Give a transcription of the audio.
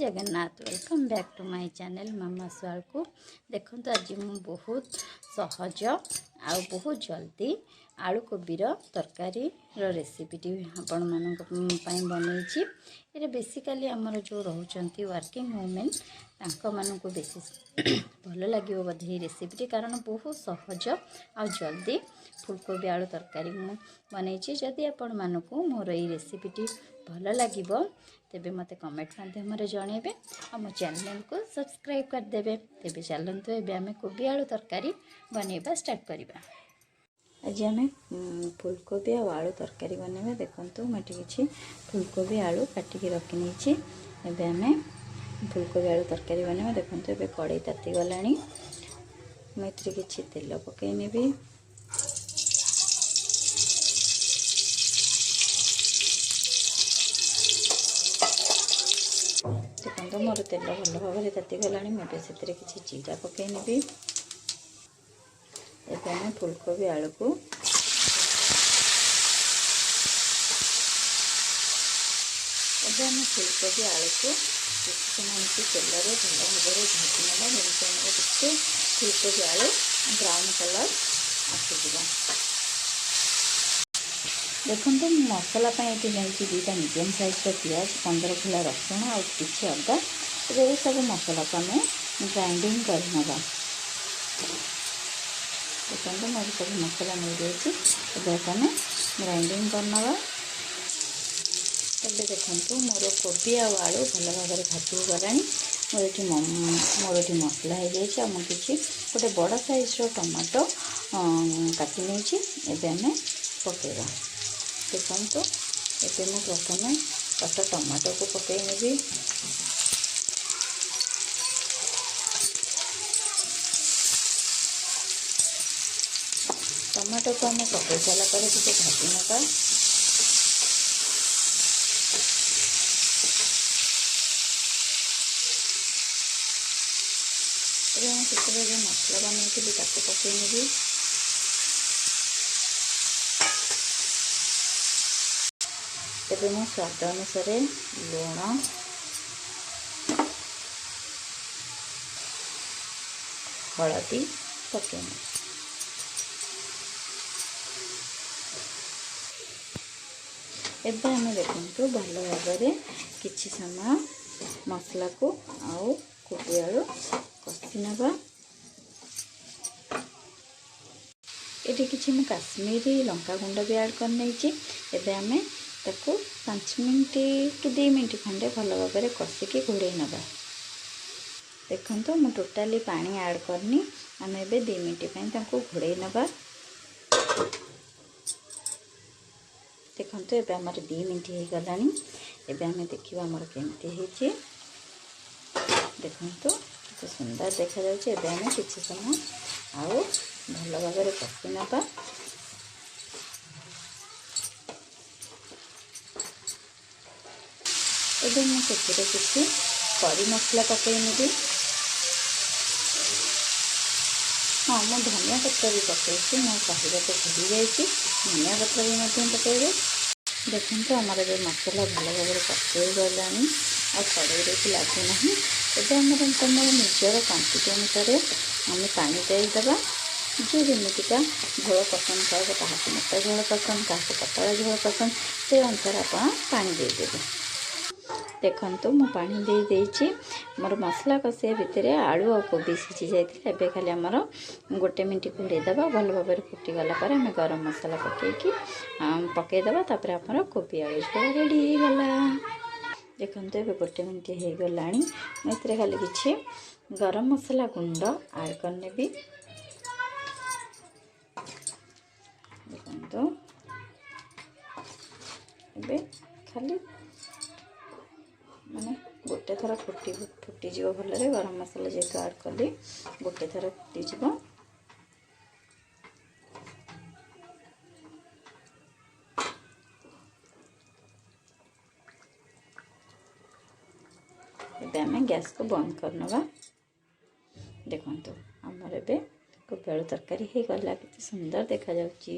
Jagannath welcome back to my channel मामा स्वाल को देखो आज मु बहुत सहज आ बहुत जल्दी आलू कोबीर तरकारी रेसिपीटी आपण मानक बनई। ये बेसिकाली आमर जो रोचंती वर्किंग वुमेन तांको मानक बेसी भल लगे बोधे रेसिपीटी कारण बहुत सहज आ जल्दी फुलकोबी आलू तरकारी मु बनई। जदि आपण मानक मोर ये रेसिपीटी भल लगे तेबे मते कमेंट माध्यम जनइबे और मो चैनल को सब्सक्राइब करदेवे। तेबे चलतु ए आम कोबी आलू तरकारी बनइबा स्टार्ट करवा। आज आम फुलकोबी और आलू तरकारी बनइबा। देखंतु मटे किछि फुलकोबी आलू काटिकी रखी नहीं। एबे आम फुलकोबी आलू तरकारी बनइबा। देखंतु एबे कड़ाई ताती गलानी। मैं एथरे किछि तेल पकई नेबी। देखो मोर तेल भल भाव में ताती गला। मुझे से किसी जीरा पकई नेबी। एबे फुलकोबी आलू को फुलकोबी आलू को किसी तेल भल भाव में भाजी ना जमी फुलकोबी आलू ब्राउन कलर आसीज। देखो मसला ये दुईटा मीडियम साइज पियाज 15 किलो रसुण और किसी अदा ये सब मसला को आम ग्राइंडिंग करना। देखो मोर सब मसला मिल जाए आम ग्राइंडिंग करना। एबे देखो मोर कोबी आ आलू भल भाव में भाजी गला। मोर ये मसला हो जाए मुझे गोटे बड़ साइज टमाटो काटी नहीं। एबे आम पकेगा। देखो ये मैं प्रथम कटा टमाटो को पकई नेबी। टमाटो को आम पकई सारा भाजी ना। जो मसला बनई पकई नेबी। तेरे मैं स्वाद अनुसार लुण हलदी पकईने। एबे आम देखु भल भाव में किछि समय मसला को आउ कोबी आलू कषि नवा। ये किछि काश्मीरी लंका गुंड भी ऐड कर नहीं। एबे आम ताको 5 मिनट कि 2 मिनट खंडे भल भाव में कषिकी घोड़े नवा। देखो मु टोटाली पानी ऐड करनी। आम ए 2 मिनट घोड़े नवा। देखो ये आम 2 मिनट हो गला। एबे आम देखा आमर केमती। देखो तो सुंदर देखा जाउछि। एबे आम किछि समय आउ भल भाव में कषि नवा। एबे मुझे किसी करी मसला पकई नेबी। हाँ मु धनिया पत्र भी पकई मैं कहवा तो भूली जाइए। धनिया पत्र भी पकईबे। देखते आमर जो मसला भल भाव में कषि गला आ कड़ाई लगुना। एबे तुम निजर क्वांटिटी अनुसार आम पानी देदेबा। जी जमीका झोल पसंद कर क्या मोटा झोल पसंद क्या पतला झोल पसंद से अनुसार आप पानी देदेवे। देखो मु पानी दे देइछि। मोर मसला कषिया भितर आलू और कोबी सीझी जाइए। एबे खाली आमर 1 मिनट घोड़े देवा। भल भाव में फुटीगला आम गरम मसला पकईकी पकईदेवा। तापर आमर कोबी आलू झोल रेडी होगला। देखो ये 1 मिनट हो गला। मुझे खाली किछि गरम मसला गुंड ऐड करनेबी। देखो ये खाली माने गोटे थर फुटीज भल गरम मसला जेहेतु ऐड कली गोटे थर फुटीज। एबे आम गैस को बंद करनवा। देखो आमर एबे कोबी आलू तरकारी हो गला। कितनी सुंदर देखा जाउछि।